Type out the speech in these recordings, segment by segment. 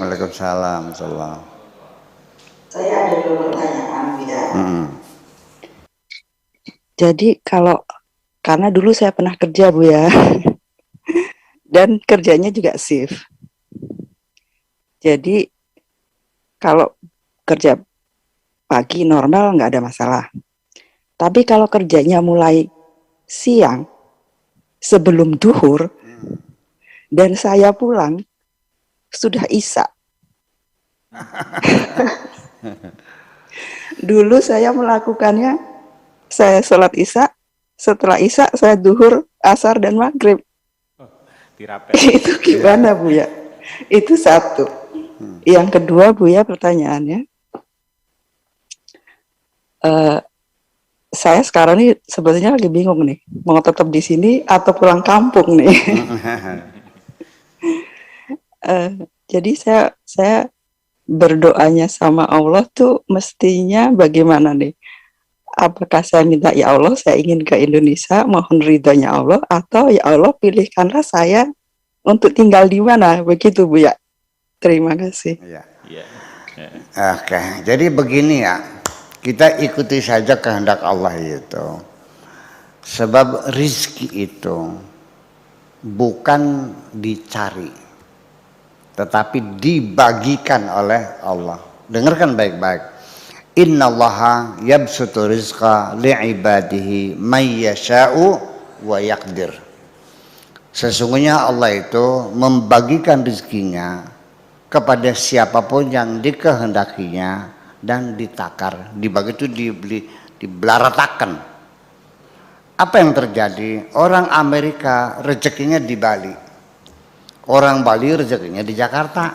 Waalaikumsalam. Salam. Saya ada 2 pertanyaan, Buya. Jadi karena dulu saya pernah kerja, Bu ya, dan kerjanya juga shift. Jadi kalau kerja pagi normal nggak ada masalah. Tapi kalau kerjanya mulai siang sebelum duhur dan saya pulang sudah isya. Dulu saya melakukannya, saya sholat isya, setelah isya saya duhur, asar dan maghrib. Itu gimana, Bu ya? Itu satu. Yang kedua, Bu ya, pertanyaannya, saya sekarang ini sebetulnya lagi bingung nih, mau tetap di sini atau pulang kampung nih. Jadi saya berdoanya sama Allah tuh mestinya bagaimana nih? Apakah saya minta, ya Allah saya ingin ke Indonesia, mohon ridhonya Allah, atau ya Allah pilihkanlah saya untuk tinggal di mana, begitu Bu ya? Terima kasih. Ya. Oke, jadi begini ya, kita ikuti saja kehendak Allah itu. Sebab rizki itu bukan dicari, tetapi dibagikan oleh Allah. Dengarkan baik-baik. Innallaha yabsutu rizqa li'ibadihi may yasha'u wa yaqdir. Sesungguhnya Allah itu membagikan rezekinya kepada siapapun yang dikehendakinya dan ditakar. Dibagi itu dibelaratakan. Apa yang terjadi? Orang Amerika rezekinya di Bali, orang Bali rezekinya di Jakarta,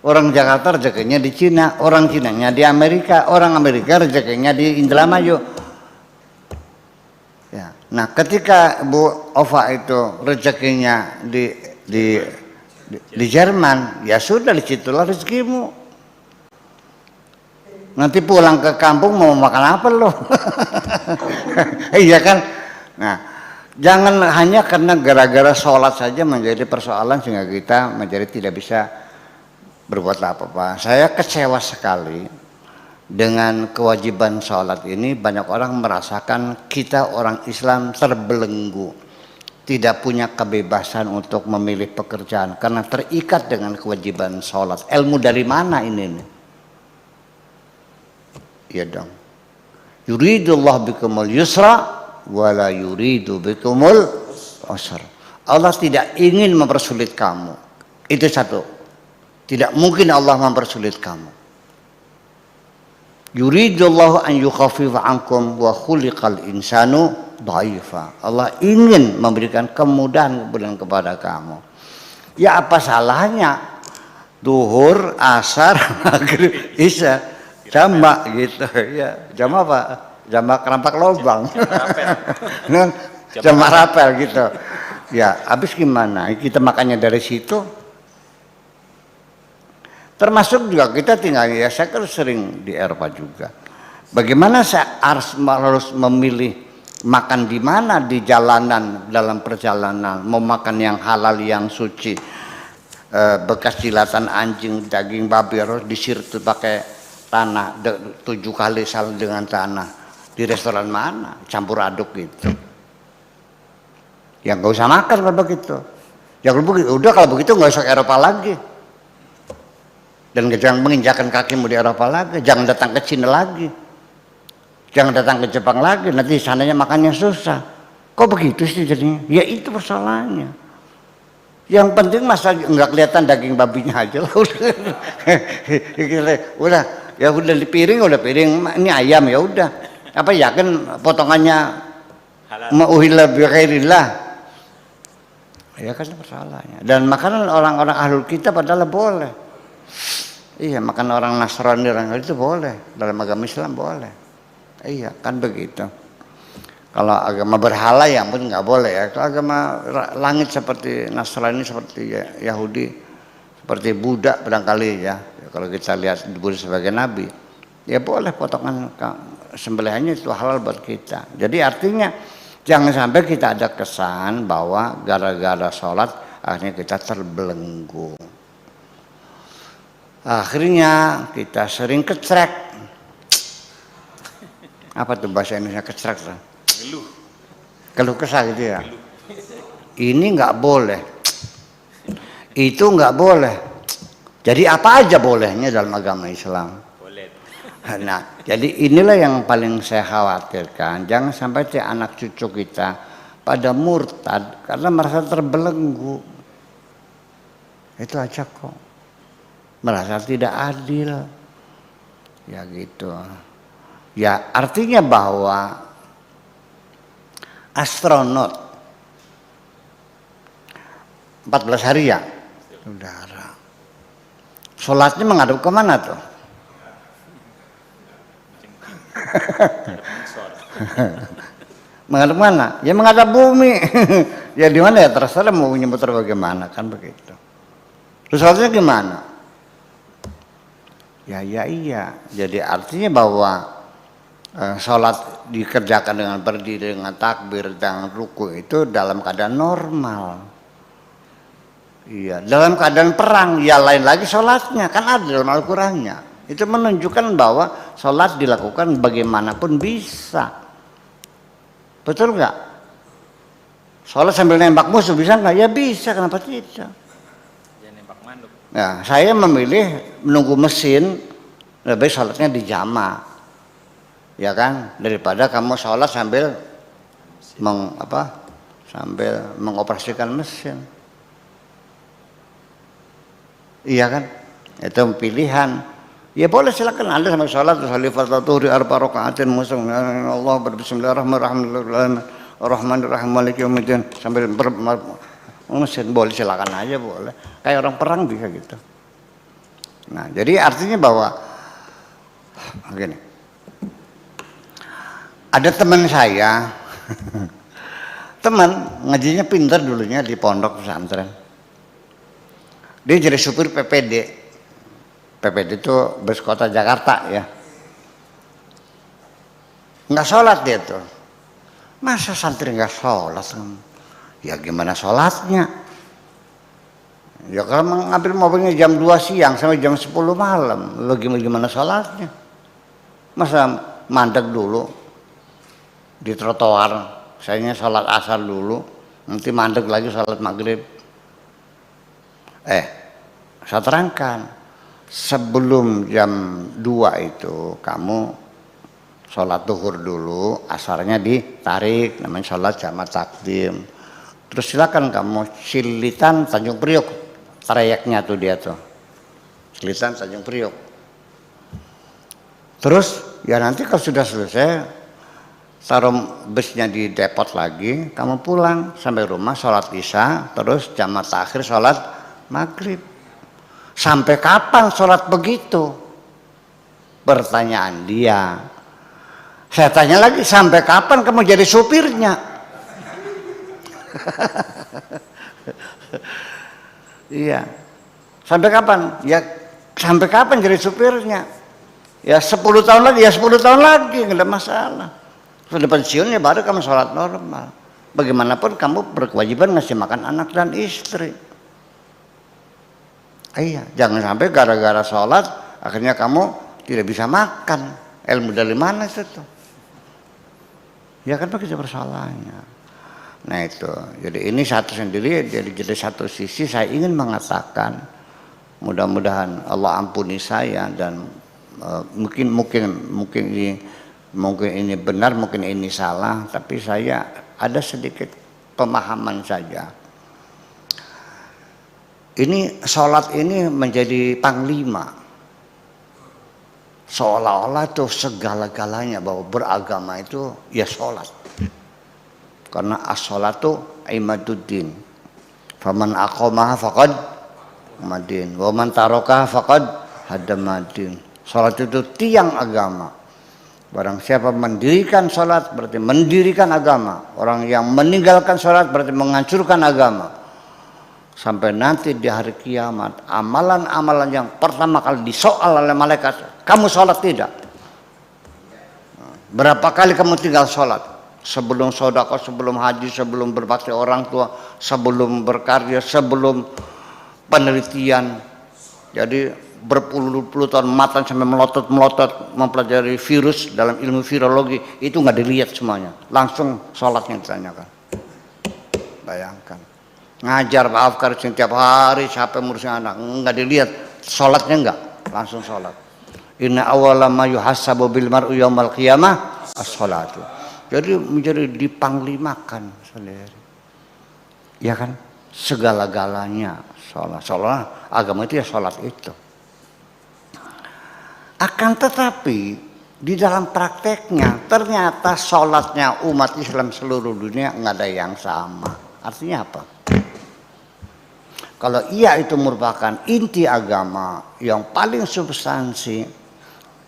orang Jakarta rezekinya di Cina, orang Cinanya di Amerika, orang Amerika rezekinya di Indramayu. Ya. Nah, ketika Bu Ova itu rezekinya di Jerman, ya sudah, disitulah rezekimu. Nanti pulang ke kampung mau makan apa lo? Iya kan? Nah, jangan hanya karena gara-gara sholat saja menjadi persoalan sehingga kita menjadi tidak bisa berbuat apa-apa. Saya kecewa sekali dengan kewajiban sholat ini. Banyak orang merasakan kita orang Islam terbelenggu, tidak punya kebebasan untuk memilih pekerjaan karena terikat dengan kewajiban sholat. Ilmu dari mana ini? Iya dong. Yuridullah bikumul yusra wala yuridu bikumul usra. Allah tidak ingin mempersulit kamu. Itu satu. Tidak mungkin Allah mempersulit kamu. Yuridullahu an yukhaffifa ankum wa khuliqal insanu dhaifa. Allah ingin memberikan kemudahan kepada kamu. Ya apa salahnya? Duhur, asar, maghrib, isya, jamak gitu ya. Jamak apa? Jamak kerampak lubang. Jamak rapel gitu. Ya, habis gimana? Kita makannya dari situ. Termasuk juga kita tinggal, ya saya kan sering di Eropa juga. Bagaimana saya harus memilih makan di mana di jalanan, dalam perjalanan, mau makan yang halal, yang suci, bekas jilatan anjing, daging babi harus disirtu pakai tanah 7 kali saling dengan tanah. Di restoran mana? Campur aduk gitu. Ya nggak usah makan kalau begitu. Ya kalau begitu, udah kalau begitu nggak usah ke Eropa lagi. Dan jangan menginjakan kakimu di Eropa lagi, jangan datang ke Cina lagi, jangan datang ke Jepang lagi, nanti sananya makannya susah. Kok begitu sih jadinya? Ya itu persoalannya. Yang penting masa nggak kelihatan daging babinya aja lah. Udah, ya udah di piring, ini ayam ya udah. Apa yakin potongannya mauhillah bighairillah? Ya kan persoalannya. Dan makanan orang-orang ahlul kitab adalah boleh. Iya, makan orang Nasrani, orang itu boleh, dalam agama Islam boleh. Iya, kan begitu. Kalau agama berhala ya pun nggak boleh ya. Kalau agama langit seperti Nasrani, seperti Yahudi, seperti Buddha barangkali ya. Kalau kita lihat Buddha sebagai nabi, ya boleh potongan sembelihannya itu halal buat kita. Jadi artinya jangan sampai kita ada kesan bahwa gara-gara sholat akhirnya kita terbelenggu. Akhirnya kita sering kecrek. Apa tuh bahasa Indonesia kecrek tuh? Keluh kesah gitu ya. Ini nggak boleh, itu nggak boleh. Jadi apa aja bolehnya dalam agama Islam. Nah, jadi inilah yang paling saya khawatirkan. Jangan sampai anak cucu kita pada murtad karena merasa terbelenggu. Itu aja kok. Merasa tidak adil. Ya gitu. Ya artinya bahwa astronot 14 hari ya udara. Sholatnya menghadap kemana tuh? Menghadap mana? Ya menghadap bumi. Ya di mana ya terserah mau nyebutar bagaimana kan begitu. Terus sholatnya gimana? Ya iya. Jadi artinya bahwa sholat dikerjakan dengan berdiri, dengan takbir, dengan ruku itu dalam keadaan normal. Iya, dalam keadaan perang ya lain lagi sholatnya, kan ada dalam Al-Qur'annya. Itu menunjukkan bahwa sholat dilakukan bagaimanapun bisa. Betul nggak? Sholat sambil nembak musuh bisa nggak? Ya bisa, kenapa tidak? Ya nembak manuk. Nah, saya memilih menunggu mesin, lebih sholatnya di jama, ya kan, daripada kamu sholat sambil sambil mengoperasikan mesin. Iya kan, itu pilihan. Ya boleh silakan Anda sambil sholat salli fatatuhri arba rakaatin muslim Allah berbismillahirrahmanirrahim arrahmanirrahim maliki yaumiddin sambil mesin boleh, silakan aja boleh. Kayak orang perang bisa gitu. Nah, jadi artinya bahwa begini. Ada teman saya, teman ngajinya pintar dulunya di pondok pesantren. Dia jadi supir PPD. PPD itu bus kota Jakarta ya. Nggak sholat dia tuh. Masa santri nggak sholat? Ya gimana sholatnya? Ya kalau ngambil mobilnya jam 2 siang sampai jam 10 malam. Lo gimana sholatnya? Masa mandek dulu di trotoar. Sayanya sholat asar dulu. Nanti mandek lagi sholat maghrib. Saya terangkan, sebelum jam 2 itu kamu sholat zuhur dulu, asarnya ditarik, namanya sholat jamaah takdim. Terus silakan kamu Cilitan Tanjung Priok, trayeknya tuh dia tuh, Cilitan Tanjung Priok. Terus ya nanti kalau sudah selesai, taruh busnya di depot lagi, kamu pulang sampai rumah sholat isya, terus jamaah takhir sholat maghrib. Sampai kapan sholat begitu? Pertanyaan dia. Saya tanya lagi, sampai kapan kamu jadi supirnya? Iya. Sampai kapan? Ya sampai kapan jadi supirnya? Ya 10 tahun lagi, ya 10 tahun lagi, nggak ada masalah. Sudah pensiun ya baru kamu sholat normal. Bagaimanapun kamu berkewajiban ngasih makan anak dan istri. Iya, jangan sampai gara-gara sholat akhirnya kamu tidak bisa makan. Ilmu dari mana itu? Ya kan begitu persoalannya. Nah itu, jadi ini satu sendiri, jadi satu sisi saya ingin mengatakan mudah-mudahan Allah ampuni saya dan mungkin ini benar, mungkin ini salah, tapi saya ada sedikit pemahaman saja. Ini sholat ini menjadi panglima, seolah-olah tuh segala-galanya bahwa beragama itu ya sholat, karena as-sholatu imaduddin, faman aqamaha faqad madin, wa man tarakaha faqad hadamadin. Sholat itu tiang agama. Barang siapa mendirikan sholat berarti mendirikan agama. Orang yang meninggalkan sholat berarti menghancurkan agama. Sampai nanti di hari kiamat, amalan-amalan yang pertama kali disoal oleh malaikat, kamu sholat tidak? Berapa kali kamu tinggal sholat? Sebelum sedekah, sebelum haji, sebelum berbakti orang tua, sebelum berkarya, sebelum penelitian. Jadi berpuluh-puluh tahun matang sampai melotot mempelajari virus dalam ilmu virologi, itu nggak dilihat semuanya, langsung sholatnya ditanyakan. Bayangkan, ngajar Pak Afkar setiap hari sampai ngurusin anak, nggak dilihat, sholatnya nggak, langsung sholat. Inna awwala ma yuhasabu bil mar'u yaumal qiyamah as-sholatu. Jadi menjadi dipanglimakan sendiri, ya kan, segala-galanya sholat. Sholat agama itu ya sholat itu. Akan tetapi di dalam prakteknya ternyata sholatnya umat Islam seluruh dunia nggak ada yang sama. Artinya apa? Kalau iya itu merupakan inti agama yang paling substansi,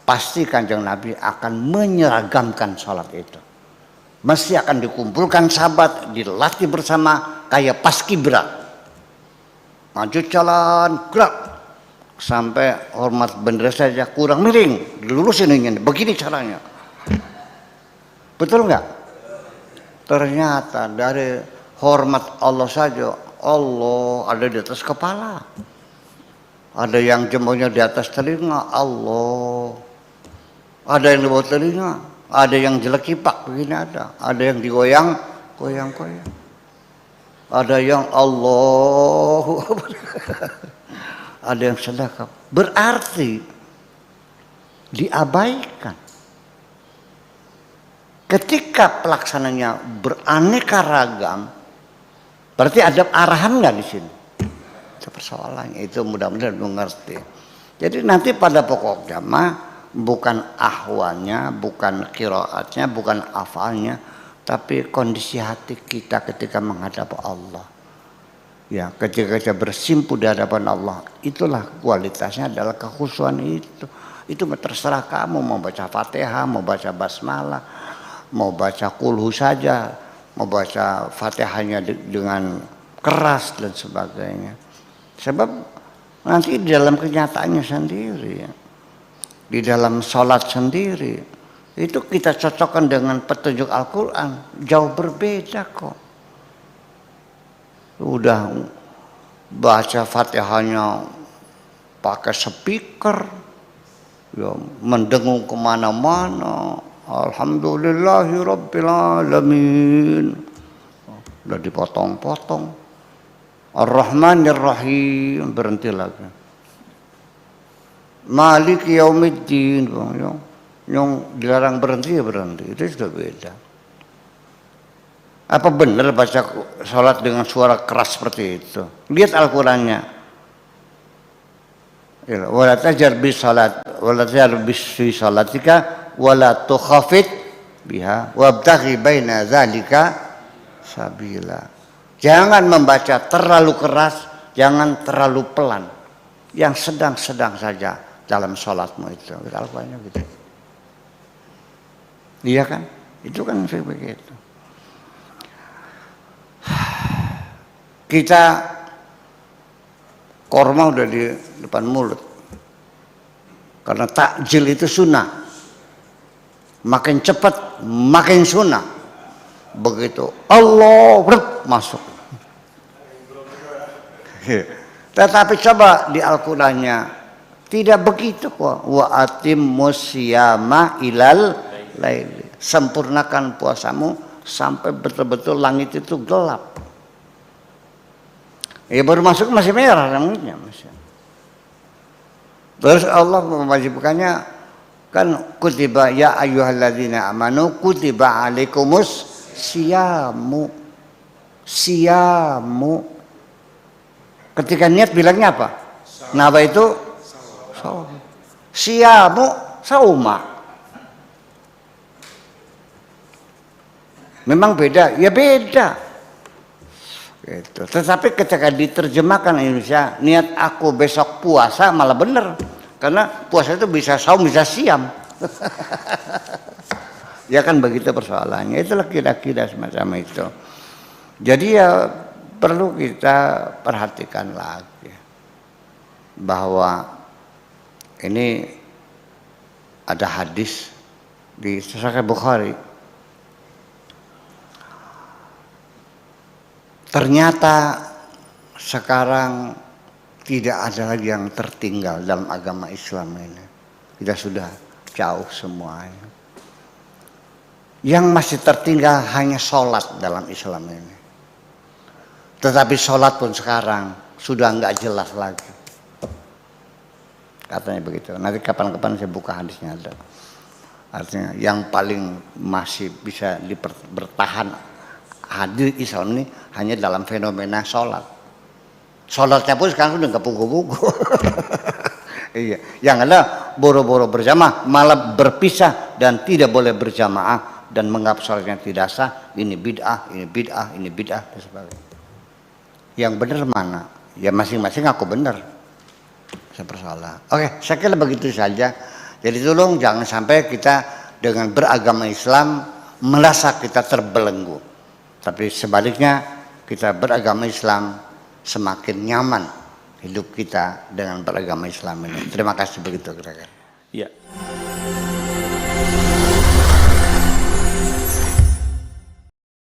pasti Kanjeng Nabi akan menyeragamkan sholat itu. Mesti akan dikumpulkan sahabat, dilatih bersama kayak paskibra. Maju jalan, gerak. Sampai hormat bendera saja kurang miring, dilurusin ini, begini caranya. Betul nggak? Ternyata dari hormat Allah saja, Allah ada di atas kepala. Ada yang jempolnya di atas telinga, Allah. Ada yang di bawah telinga, ada yang jelek kipak begini ada yang digoyang, goyang-goyang. Ada yang Allahu Akbar. Ada yang sedekah. Berarti diabaikan. Ketika pelaksananya beraneka ragam, berarti ada arahan nggak di sini? Itu persoalannya. Itu mudah-mudahan mengerti. Jadi nanti pada pokoknya mah bukan ahwalnya, bukan qiraatnya, bukan afalnya, tapi kondisi hati kita ketika menghadap Allah. Ya, ketika kita bersimpu di hadapan Allah, itulah kualitasnya adalah kekhusyuan itu. Itu terserah kamu mau baca Fatihah, mau baca basmalah, mau baca kulhu saja, mau baca Fatihahnya dengan keras dan sebagainya. Sebab nanti di dalam kenyataannya sendiri, di dalam sholat sendiri, itu kita cocokkan dengan petunjuk Al-Quran, jauh berbeda kok. Udah baca Fatihahnya pakai speaker, ya, mendengung kemana-mana, Alhamdulillahirabbil alamin, udah dipotong-potong, Ar-Rahmanir-Rahim, berhenti lagi, Maliki Yaumiddin, yang dilarang berhenti ya berhenti, itu sudah beda. Apa benar baca sholat dengan suara keras seperti itu? Lihat Al-Qurannya. Wala tajar bis salat, wala tajar bis salatika, wala tukhafit biha, wabtaghi baina dzalika sabila. Jangan membaca terlalu keras, jangan terlalu pelan. Yang sedang-sedang saja dalam sholatmu itu. Al-Qurannya gitu. Iya kan? Itu kan begitu. Kita korma udah di depan mulut, karena takjil itu sunnah, makin cepat makin sunnah. Begitu Allah masuk. Tetapi coba di Al-Qurannya tidak begitu kok. Wa atimmus syiyama ilal laili. Sempurnakan puasamu sampai betul-betul langit itu gelap. Ya baru masuk masih merah langitnya masih. Terus Allah mewajibkannya kan, kutiba ya ayyuhalladzina amanu kutiba alaikumus siyamu. Siyamu. Ketika niat bilangnya apa? Nawa itu saum. Siyamu sauma. Memang beda, ya beda. Gitu. Tetapi ketika diterjemahkan Indonesia, niat aku besok puasa, malah benar. Karena puasa itu bisa saum, bisa siam. Ya kan begitu persoalannya. Itulah kira-kira semacam itu. Jadi ya perlu kita perhatikan lagi bahwa ini ada hadis di Sahih Bukhari. Ternyata sekarang tidak ada lagi yang tertinggal dalam agama Islam ini. Kita sudah jauh semuanya. Yang masih tertinggal hanya sholat dalam Islam ini. Tetapi sholat pun sekarang sudah nggak jelas lagi. Katanya begitu. Nanti kapan-kapan saya buka hadisnya ada. Artinya yang paling masih bisa bertahan hadir Islam ini hanya dalam fenomena sholat. Sholatnya pun sekarang sudah nggak pugu-pugu. Iya, yang ada boro-boro berjamaah malah berpisah dan tidak boleh berjamaah dan menganggap sholatnya tidak sah. Ini bid'ah, ini bid'ah, ini bid'ah dan sebagainya. Yang benar mana? Ya masing-masing aku benar. Saya bersalah. Oke, saya kira begitu saja. Jadi tolong jangan sampai kita dengan beragama Islam merasa kita terbelenggu. Tapi sebaliknya kita beragama Islam semakin nyaman hidup kita dengan beragama Islam ini. Terima kasih begitu kira-kira. Ya.